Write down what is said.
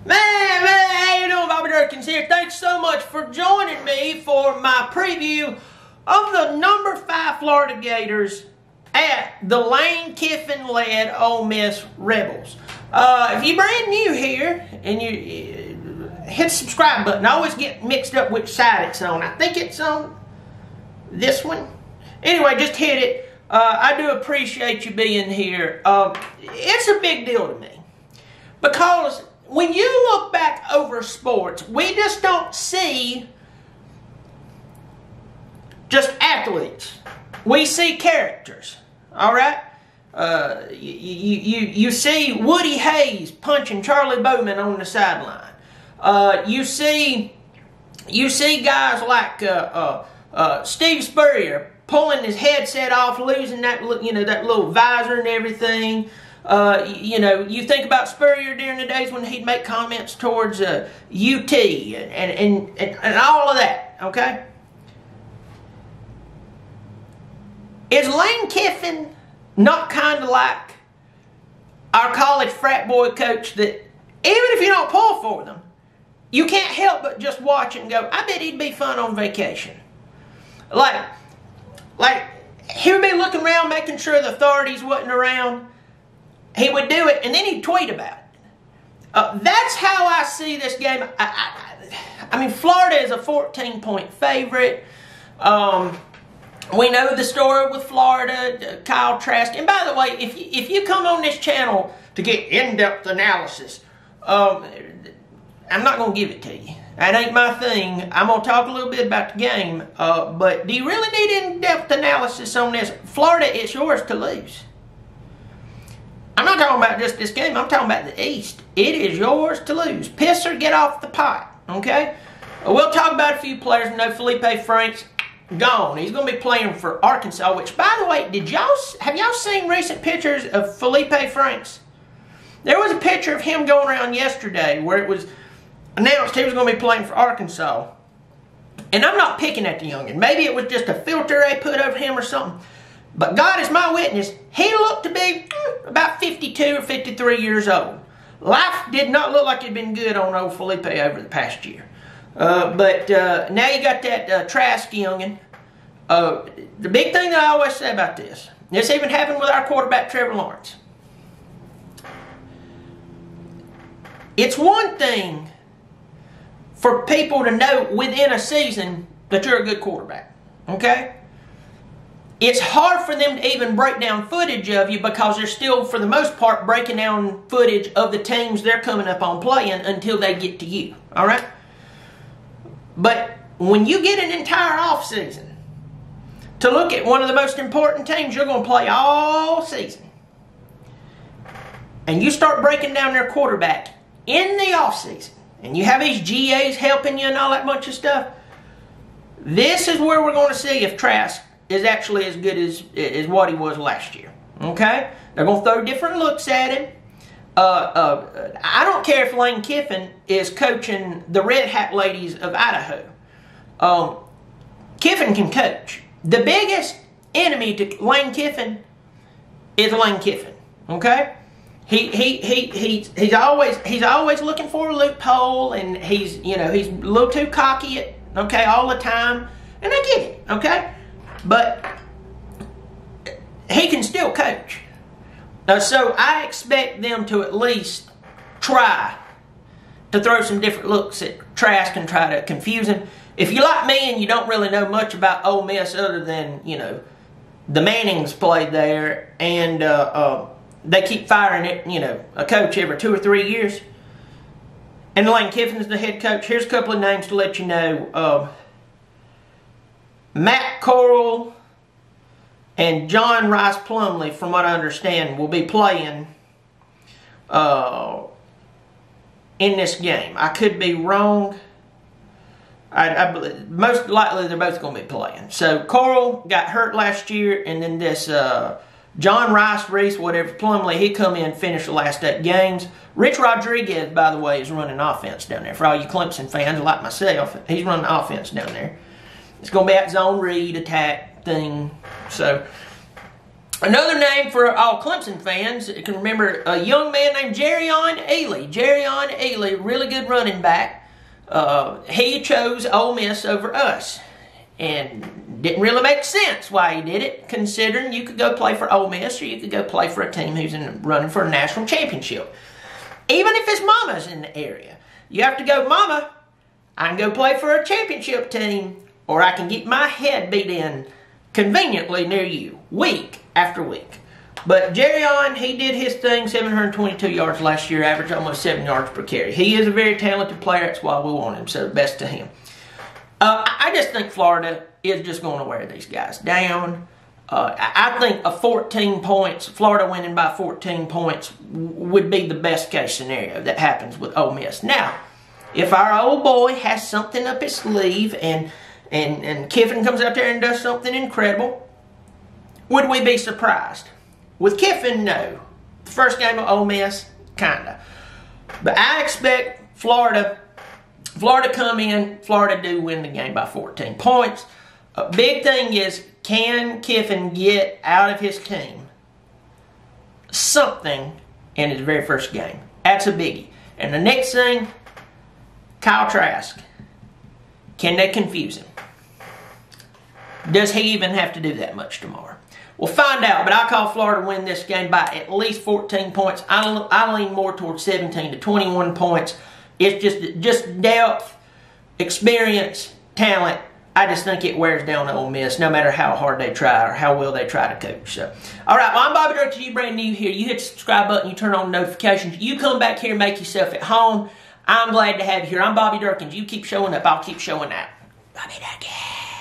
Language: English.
Man, how you doing? Bobby Dirkens here. Thanks so much for joining me for my preview of the number 5 Florida Gators at the Lane Kiffin-led Ole Miss Rebels. If you're brand new here and you hit the subscribe button, I always get mixed up which side it's on. I think it's on this one. Anyway, just hit it. I do appreciate you being here. It's a big deal to me because when you look back over sports, we just don't see just athletes. We see characters, all right? You see Woody Hayes punching Charlie Bowman on the sideline. You see guys like Steve Spurrier pulling his headset off, losing that that little visor and everything. You think about Spurrier during the days when he'd make comments towards UT and all of that, okay? Is Lane Kiffin not kind of like our college frat boy coach that even if you don't pull for them, you can't help but just watch and go, I bet he'd be fun on vacation. Like he would be looking around making sure the authorities wasn't around. He would do it, and then he'd tweet about it. That's how I see this game. I mean, Florida is a 14-point favorite. We know the story with Florida, Kyle Trask. And by the way, if you come on this channel to get in-depth analysis, I'm not going to give it to you. That ain't my thing. I'm going to talk a little bit about the game. But do you really need in-depth analysis on this? Florida, it's yours to lose. I'm not talking about just this game. I'm talking about the East. It is yours to lose. Piss or get off the pot, okay? We'll talk about a few players. We know Felipe Franks, gone. He's going to be playing for Arkansas, which, by the way, have y'all seen recent pictures of Felipe Franks? There was a picture of him going around yesterday where it was announced he was going to be playing for Arkansas. And I'm not picking at the youngin. Maybe it was just a filter they put over him or something. But God is my witness, he looked to be about 52 or 53 years old. Life did not look like it had been good on old Felipe over the past year. But now you got that Trask youngin. The big thing that I always say about this even happened with our quarterback Trevor Lawrence. It's one thing for people to know within a season that you're a good quarterback, okay? It's hard for them to even break down footage of you because they're still, for the most part, breaking down footage of the teams they're coming up on playing until they get to you, all right? But when you get an entire offseason to look at one of the most important teams you're going to play all season, and you start breaking down their quarterback in the offseason, and you have these GAs helping you and all that bunch of stuff, this is where we're going to see if Trask is actually as good as what he was last year. Okay? They're going to throw different looks at him. I don't care if Lane Kiffin is coaching the Red Hat ladies of Idaho. Kiffin can coach. The biggest enemy to Lane Kiffin is Lane Kiffin. Okay? He's always looking for a loophole, and he's a little too cocky all the time. And I get it, okay? But he can still coach. So I expect them to at least try to throw some different looks at Trask and try to confuse him. If you're like me and you don't really know much about Ole Miss other than, the Mannings played there and they keep firing it, a coach every 2 or 3 years. And Lane Kiffin's the head coach. Here's a couple of names to let you know. Matt Corral and John Rice Plumlee, from what I understand, will be playing in this game. I could be wrong. I believe, most likely they're both going to be playing. So Corral got hurt last year, and then this John Rice, Reese, whatever, Plumlee, he come in and finished the last 8 games. Rich Rodriguez, by the way, is running offense down there. For all you Clemson fans like myself, he's running offense down there. It's going to be that zone read attack thing. So, Another name for all Clemson fans, you can remember a young man named Jerrion Ealy. Jerrion Ealy, really good running back. He chose Ole Miss over us. And didn't really make sense why he did it, considering you could go play for Ole Miss or you could go play for a team who's running for a national championship. Even if his mama's in the area. You have to go, Mama, I can go play for a championship team, or I can get my head beat in conveniently near you, week after week. But Jerrion, he did his thing, 722 yards last year, averaged almost 7 yards per carry. He is a very talented player, that's why we want him, so best to him. I just think Florida is just going to wear these guys down. I think a 14 points, Florida winning by 14 points would be the best case scenario that happens with Ole Miss. Now, if our old boy has something up his sleeve and Kiffin comes out there and does something incredible, would we be surprised? With Kiffin, no. The first game of Ole Miss, kinda. But I expect Florida come in, Florida do win the game by 14 points. A big thing is, can Kiffin get out of his team something in his very first game? That's a biggie. And the next thing, Kyle Trask. Can they confuse him? Does he even have to do that much tomorrow? We'll find out, but I call Florida to win this game by at least 14 points. I lean more towards 17 to 21 points. It's just depth, experience, talent. I just think it wears down Ole Miss no matter how hard they try or how well they try to coach. So, all right, well, I'm Bobby Dirkens. You brand new here. You hit the subscribe button. You turn on notifications. You come back here and make yourself at home. I'm glad to have you here. I'm Bobby Dirkens. You keep showing up. I'll keep showing out. Bobby Dirkens.